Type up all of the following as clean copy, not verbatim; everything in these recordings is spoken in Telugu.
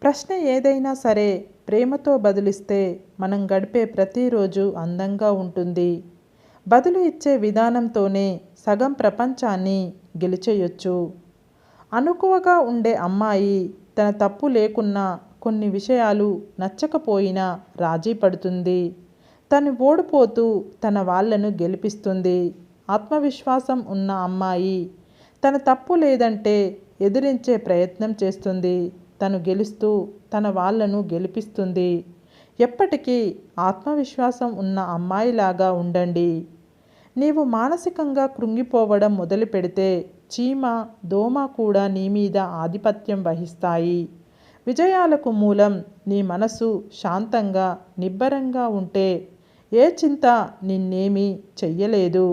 ప్రశ్న ఏదైనా సరే ప్రేమతో బదులిస్తే మనం గడిపే ప్రతిరోజు అందంగా ఉంటుంది. బదులు ఇచ్చే విధానంతోనే సగం ప్రపంచాన్ని గెలిచేయొచ్చు. అనుకువగా ఉండే అమ్మాయి తన తప్పు లేకున్నా కొన్ని విషయాలు నచ్చకపోయినా రాజీ పడుతుంది. తను ఓడిపోతూ తన వాళ్ళను గెలిపిస్తుంది. ఆత్మవిశ్వాసం ఉన్న అమ్మాయి తన తప్పు లేదంటే ఎదిరించే ప్రయత్నం చేస్తుంది. తను గెలుస్తూ తన వాళ్ళను గెలిపిస్తుంది. ఎప్పటికీ ఆత్మవిశ్వాసం ఉన్న అమ్మాయిలాగా ఉండండి. నీవు మానసికంగా కృంగిపోవడం మొదలు పెడితే చీమ, దోమ కూడా నీ మీద ఆధిపత్యం వహిస్తాయి. విజయాలకు మూలం నీ మనసు శాంతంగా, నిబ్బరంగా ఉంటే ఏ చింత నిన్నేమీ చెయ్యలేదు.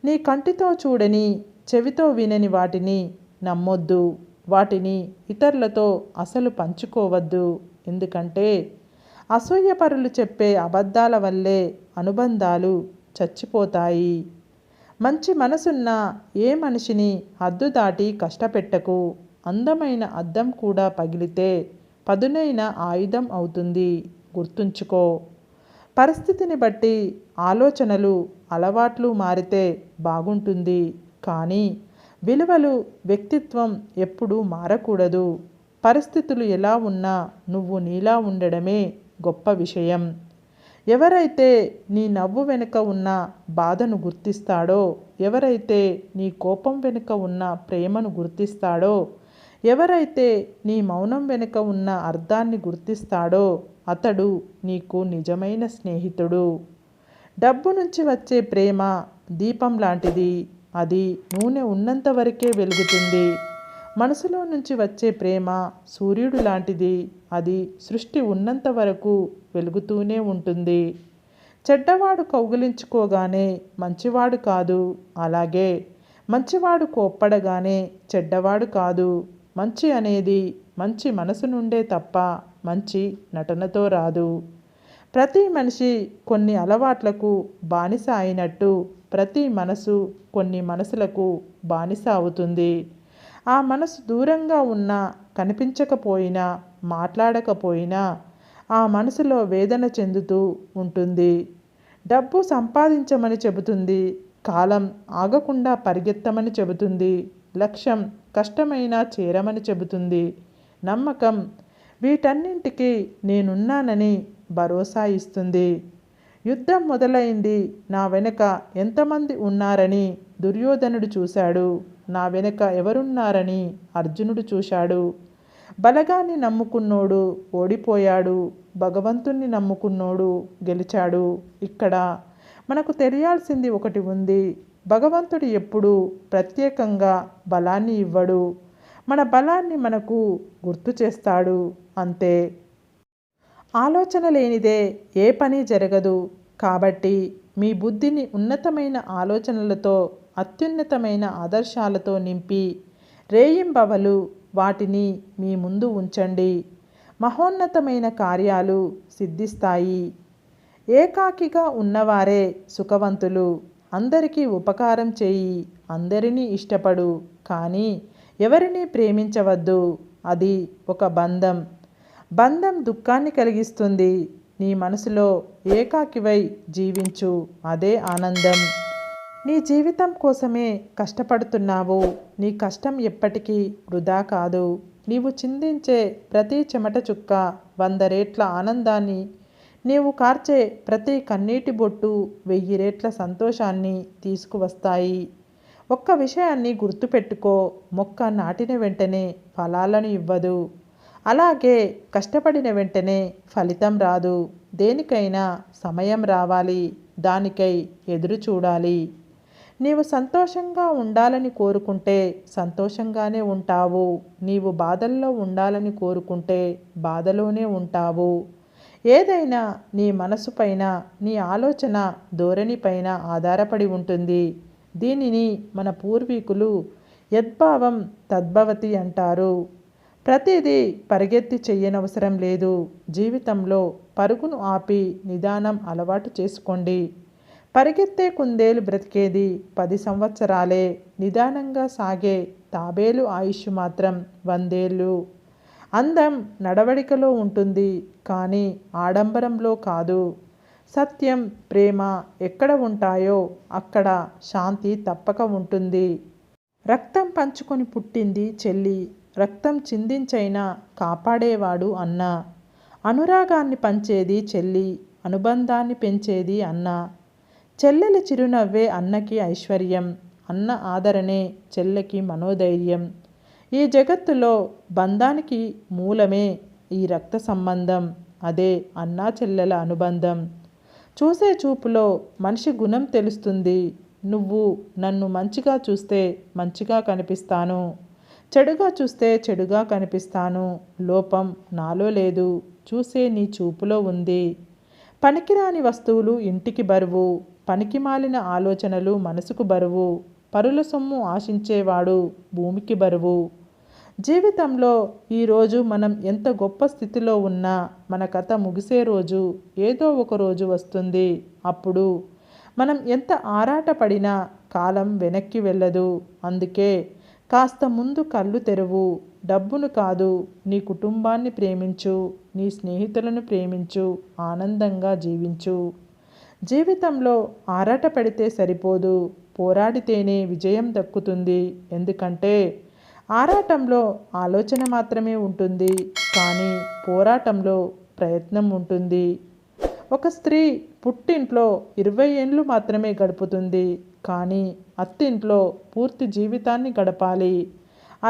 నీ కంటితో చూడని, చెవితో వినని వాటిని నమ్మొద్దు. వాటిని ఇతరులతో అసలు పంచుకోవద్దు. ఎందుకంటే అసూయపరులు చెప్పే అబద్ధాల వల్లే అనుబంధాలు చచ్చిపోతాయి. మంచి మనసున్న ఏ మనిషిని హద్దు దాటి కష్టపెట్టకు. అందమైన అద్దం కూడా పగిలితే పదునైన ఆయుధం అవుతుంది. గుర్తుంచుకో. పరిస్థితిని బట్టి ఆలోచనలు, అలవాట్లు మారితే బాగుంటుంది. కానీ విలువలు, వ్యక్తిత్వం ఎప్పుడూ మారకూడదు. పరిస్థితులు ఎలా ఉన్నా నువ్వు నీలా ఉండడమే గొప్ప విషయం. ఎవరైతే నీ నవ్వు వెనుక ఉన్న బాధను గుర్తిస్తాడో, ఎవరైతే నీ కోపం వెనుక ఉన్న ప్రేమను గుర్తిస్తాడో, ఎవరైతే నీ మౌనం వెనుక ఉన్న అర్థాన్ని గుర్తిస్తాడో అతడు నీకు నిజమైన స్నేహితుడు. డబ్బు నుంచి వచ్చే ప్రేమ దీపం లాంటిది. అది నూనె ఉన్నంత వరకే వెలుగుతుంది. మనసులో నుంచి వచ్చే ప్రేమ సూర్యుడు లాంటిది. అది సృష్టి ఉన్నంత వరకు వెలుగుతూనే ఉంటుంది. చెడ్డవాడు కౌగిలించుకోగానే మంచివాడు కాదు. అలాగే మంచివాడు కోప్పడగానే చెడ్డవాడు కాదు. మంచి అనేది మంచి మనసు నుండే తప్ప మంచి నటనతో రాదు. ప్రతి మనిషి కొన్ని అలవాట్లకు బానిస అయినట్టు ప్రతి మనసు కొన్ని మనసులకు బానిస అవుతుంది. ఆ మనసు దూరంగా ఉన్నా, కనిపించకపోయినా, మాట్లాడకపోయినా ఆ మనసులో వేదన చెందుతూ ఉంటుంది. డబ్బు సంపాదించమని చెబుతుంది. కాలం ఆగకుండా పరిగెత్తమని చెబుతుంది. లక్ష్యం కష్టమైనా చేరమని చెబుతుంది. నమ్మకం వీటన్నింటికి నేనున్నానని భరోసా ఇస్తుంది. యుద్ధం మొదలైంది. నా వెనుక ఎంతమంది ఉన్నారని దుర్యోధనుడు చూశాడు. నా వెనుక ఎవరున్నారని అర్జునుడు చూశాడు. బలగాన్ని నమ్ముకున్నోడు ఓడిపోయాడు. భగవంతుణ్ణి నమ్ముకున్నోడు గెలిచాడు. ఇక్కడ మనకు తెలియాల్సింది ఒకటి ఉంది. భగవంతుడు ఎప్పుడూ ప్రత్యేకంగా బలాన్ని ఇవ్వడు. మన బలాన్ని మనకు గుర్తు చేస్తాడు అంతే. ఆలోచన లేనిదే ఏ పని జరగదు. కాబట్టి మీ బుద్ధిని ఉన్నతమైన ఆలోచనలతో, అత్యున్నతమైన ఆదర్శాలతో నింపి రేయింబవలు వాటిని మీ ముందు ఉంచండి. మహోన్నతమైన కార్యాలు సిద్ధిస్తాయి. ఏకాకిగా ఉన్నవారే సుఖవంతులు. అందరికీ ఉపకారం చేయి. అందరినీ ఇష్టపడు. కానీ ఎవరినీ ప్రేమించవద్దు. అది ఒక బంధం. బంధం దుఃఖాన్ని కలిగిస్తుంది. నీ మనసులో ఏకాకివై జీవించు. అదే ఆనందం. నీ జీవితం కోసమే కష్టపడుతున్నావు. నీ కష్టం ఎప్పటికీ వృధా కాదు. నీవు చిందించే ప్రతి చెమట చుక్క 100 రెట్ల ఆనందాన్ని, నీవు కార్చే ప్రతి కన్నీటి బొట్టు 1000 రెట్ల సంతోషాన్ని తీసుకువస్తాయి. ఒక్క విషయాన్ని గుర్తుపెట్టుకో. మొక్క నాటిన వెంటనే ఫలాలను ఇవ్వదు. అలాగే కష్టపడిన వెంటనే ఫలితం రాదు. దేనికైనా సమయం రావాలి. దానికై ఎదురు చూడాలి. నీవు సంతోషంగా ఉండాలని కోరుకుంటే సంతోషంగానే ఉంటావు. నీవు బాధల్లో ఉండాలని కోరుకుంటే బాధలోనే ఉంటావు. ఏదైనా నీ మనసుపైన, నీ ఆలోచన ధోరణిపైన ఆధారపడి ఉంటుంది. దీనిని మన పూర్వీకులు యద్భావం తద్భవతి అంటారు. ప్రతిదీ పరిగెత్తి చెయ్యనవసరం లేదు. జీవితంలో పరుగును ఆపి నిదానం అలవాటు చేసుకోండి. పరిగెత్తే కుందేలు బ్రతికేది 10 సంవత్సరాలే. నిదానంగా సాగే తాబేలు ఆయుష్ మాత్రం 100 ఏళ్ళు. అందం నడవడికలో ఉంటుంది, కానీ ఆడంబరంలో కాదు. సత్యం, ప్రేమ ఎక్కడ ఉంటాయో అక్కడ శాంతి తప్పక ఉంటుంది. రక్తం పంచుకొని పుట్టింది చెల్లి, రక్తం చిందించైనా కాపాడేవాడు అన్న. అనురాగాన్ని పంచేది చెల్లి, అనుబంధాన్ని పెంచేది అన్న. చెల్లెలి చిరునవ్వే అన్నకి ఐశ్వర్యం, అన్న ఆదరణే చెల్లెకి మనోధైర్యం. ఈ జగత్తులో బంధానికి మూలమే ఈ రక్త సంబంధం, అదే అన్నా చెల్లెల అనుబంధం. చూసే చూపులో మనిషి గుణం తెలుస్తుంది. నువ్వు నన్ను మంచిగా చూస్తే మంచిగా కనిపిస్తాను, చెడుగా చూస్తే చెడుగా కనిపిస్తాను. లోపం నాలో లేదు, చూసే నీ చూపులో ఉంది. పనికిరాని వస్తువులు ఇంటికి బరువు, పనికిమాలిన ఆలోచనలు మనసుకు బరువు. పరుల సొమ్ము ఆశించేవాడు భూమికి బరువు. జీవితంలో ఈరోజు మనం ఎంత గొప్ప స్థితిలో ఉన్నా మన కథ ముగిసే రోజు ఏదో ఒక రోజు వస్తుంది. అప్పుడు మనం ఎంత ఆరాటపడినా కాలం వెనక్కి వెళ్ళదు. అందుకే కాస్త ముందు కళ్ళు తెరువు. డబ్బును కాదు, నీ కుటుంబాన్ని ప్రేమించు, నీ స్నేహితులను ప్రేమించు, ఆనందంగా జీవించు. జీవితంలో ఆరాటపడితే సరిపోదు, పోరాడితేనే విజయం దక్కుతుంది. ఎందుకంటే ఆరాటంలో ఆలోచన మాత్రమే ఉంటుంది, కానీ పోరాటంలో ప్రయత్నం ఉంటుంది. ఒక స్త్రీ పుట్టింట్లో 20 ఏళ్ళు మాత్రమే గడుపుతుంది, కానీ అత్తింట్లో పూర్తి జీవితాన్ని గడపాలి.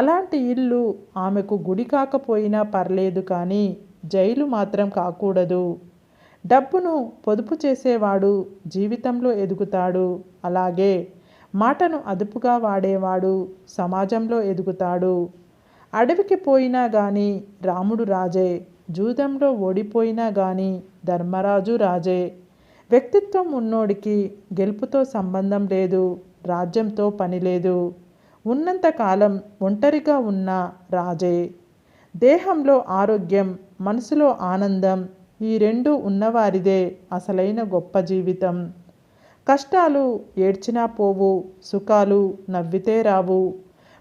అలాంటి ఇల్లు ఆమెకు గుడి కాకపోయినా పర్లేదు, కానీ జైలు మాత్రం కాకూడదు. డబ్బును పొదుపు చేసేవాడు జీవితంలో ఎదుగుతాడు. అలాగే మాటను అదుపుగా వాడేవాడు సమాజంలో ఎదుగుతాడు. అడవికి పోయినా గాని రాముడు రాజే, జూదంలో ఓడిపోయినా గాని ధర్మరాజు రాజే. వ్యక్తిత్వం ఉన్నోడికి గెలుపుతో సంబంధం లేదు, రాజ్యంతో పని లేదు. ఉన్నంతకాలం ఒంటరిగా ఉన్న రాజే. దేహంలో ఆరోగ్యం, మనసులో ఆనందం, ఈ రెండు ఉన్నవారిదే అసలైన గొప్ప జీవితం. కష్టాలు ఏడ్చినా పోవు, సుఖాలు నవ్వితే రావు.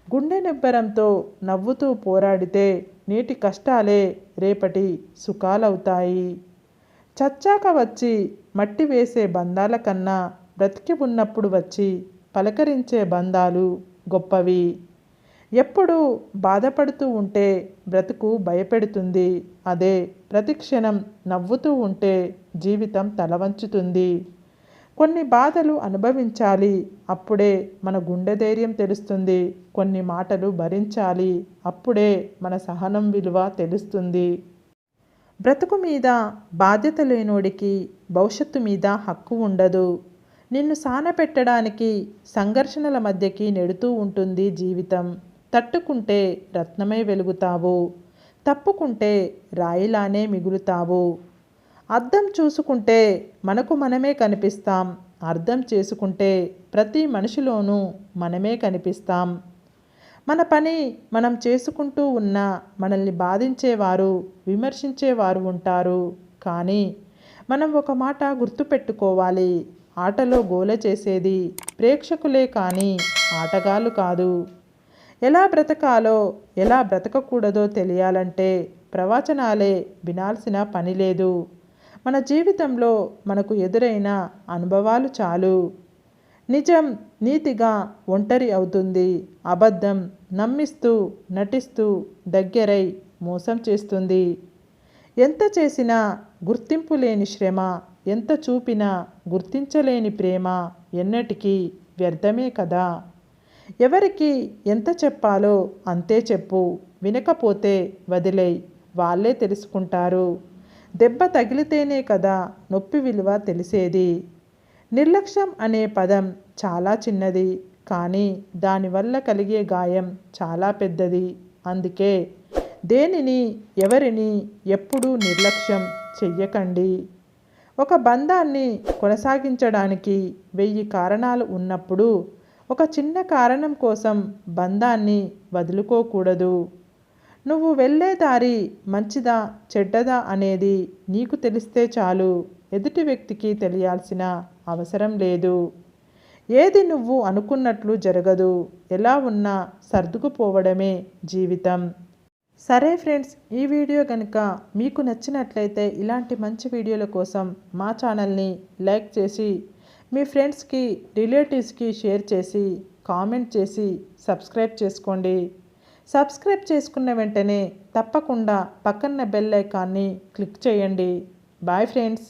గుండె నిబ్బరంతో నవ్వుతూ పోరాడితే నేటి కష్టాలే రేపటి సుఖాలవుతాయి. చచ్చాక వచ్చి మట్టి వేసే బంధాల కన్నా బ్రతికి ఉన్నప్పుడు వచ్చి పలకరించే బంధాలు గొప్పవి. ఎప్పుడు బాధపడుతూ ఉంటే బ్రతుకు భయపెడుతుంది. అదే ప్రతిక్షణం నవ్వుతూ ఉంటే జీవితం తలవంచుతుంది. కొన్ని బాధలు అనుభవించాలి, అప్పుడే మన గుండె ధైర్యం తెలుస్తుంది. కొన్ని మాటలు భరించాలి, అప్పుడే మన సహనం విలువ తెలుస్తుంది. బ్రతుకు మీద బాధ్యత లేనోడికి భవిష్యత్తు మీద హక్కు ఉండదు. నిన్ను సానపెట్టడానికి సంఘర్షణల మధ్యకి నెడుతూ ఉంటుంది జీవితం. తట్టుకుంటే రత్నమై వెలుగుతావు, తప్పుకుంటే రాయిలానే మిగులుతావు. అద్దం చూసుకుంటే మనకు మనమే కనిపిస్తాం, అర్థం చేసుకుంటే ప్రతి మనిషిలోనూ మనమే కనిపిస్తాం. మన పని మనం చేసుకుంటూ ఉన్నా మనల్ని బాధించేవారు, విమర్శించేవారు ఉంటారు. కానీ మనం ఒక మాట గుర్తుపెట్టుకోవాలి, ఆటలో గోల చేసేది ప్రేక్షకులే కానీ ఆటగాళ్ళు కాదు. ఎలా బ్రతకాలో ఎలా బ్రతకకూడదో తెలియాలంటే ప్రవచనాలే వినాల్సిన పని లేదు. మన జీవితంలో మనకు ఎదురైన అనుభవాలు చాలు. నిజం నీతిగా ఒంటరి అవుతుంది, అబద్ధం నమ్మిస్తూ నటిస్తూ దగ్గరై మోసం చేస్తుంది. ఎంత చేసినా గుర్తింపు లేని శ్రమ, ఎంత చూపినా గుర్తించలేని ప్రేమ ఎన్నటికీ వ్యర్థమే కదా. ఎవరికి ఎంత చెప్పాలో అంతే చెప్పు, వినకపోతే వదిలేయ్, వాళ్ళే తెలుసుకుంటారు. దెబ్బ తగిలితేనే కదా నొప్పి విలువ తెలిసేది. నిర్లక్ష్యం అనే పదం చాలా చిన్నది, కానీ దానివల్ల కలిగే గాయం చాలా పెద్దది. అందుకే దేనిని ఎవరిని ఎప్పుడూ నిర్లక్ష్యం చెయ్యకండి. ఒక బంధాన్ని కొనసాగించడానికి 1000 కారణాలు ఉన్నప్పుడు ఒక చిన్న కారణం కోసం బంధాన్ని వదులుకోకూడదు. నువ్వు వెళ్ళే దారి మంచిదా చెడ్డదా అనేది నీకు తెలిస్తే చాలు, ఎదుటి వ్యక్తికి తెలియాల్సిన అవసరం లేదు. ఏది నువ్వు అనుకున్నట్లు జరగదు, ఎలా ఉన్నా సర్దుకుపోవడమే జీవితం. సరే ఫ్రెండ్స్, ఈ వీడియో కనుక మీకు నచ్చినట్లయితే ఇలాంటి మంచి వీడియోల కోసం మా ఛానల్ని లైక్ చేసి మీ ఫ్రెండ్స్కి రిలేటివ్స్కి షేర్ చేసి కామెంట్ చేసి సబ్స్క్రైబ్ చేసుకోండి. సబ్స్క్రైబ్ చేసుకున్న వెంటనే తప్పకుండా పక్కన్న బెల్ ఐకాన్ని క్లిక్ చేయండి. Bye friends.